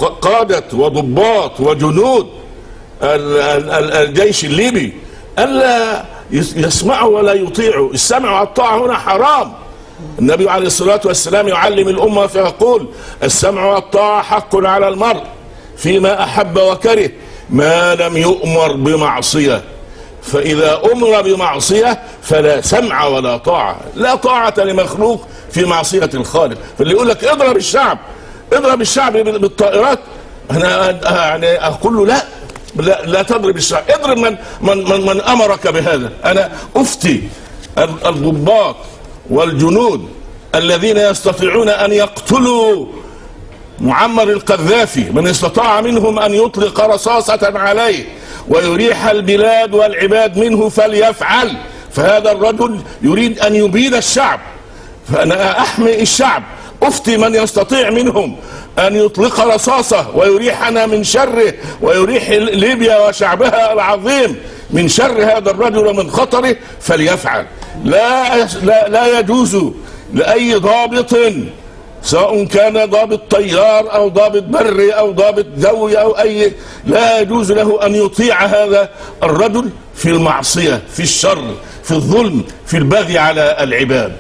قادة وضباط وجنود الجيش الليبي ألا يسمعوا ولا يطيعوا. السمع والطاعة هنا حرام. النبي عليه الصلاة والسلام يعلم الأمة فيقول: السمع والطاعة حق على المرء فيما أحب وكره ما لم يؤمر بمعصية. فإذا أمر بمعصية فلا سمع ولا طاعة. لا طاعة لمخلوق في معصية الخالق. فاللي يقول لك اضرب الشعب بالطائرات، أنا يعني أقول له لا تضرب الشعب، اضرب من أمرك بهذا. أنا أفتي الضباط والجنود الذين يستطيعون أن يقتلوا معمر القذافي، من استطاع منهم أن يطلق رصاصة عليه ويريح البلاد والعباد منه فليفعل. فهذا الرجل يريد أن يبيد الشعب، فأنا أحمي الشعب، أفتي من يستطيع منهم أن يطلق رصاصة ويريحنا من شره ويريح ليبيا وشعبها العظيم من شر هذا الرجل ومن خطره فليفعل. لا يجوز لأي ضابط، سواء كان ضابط طيار أو ضابط بري أو ضابط جوي أو لا يجوز له أن يطيع هذا الرجل في المعصية، في الشر، في الظلم، في البغي على العباد.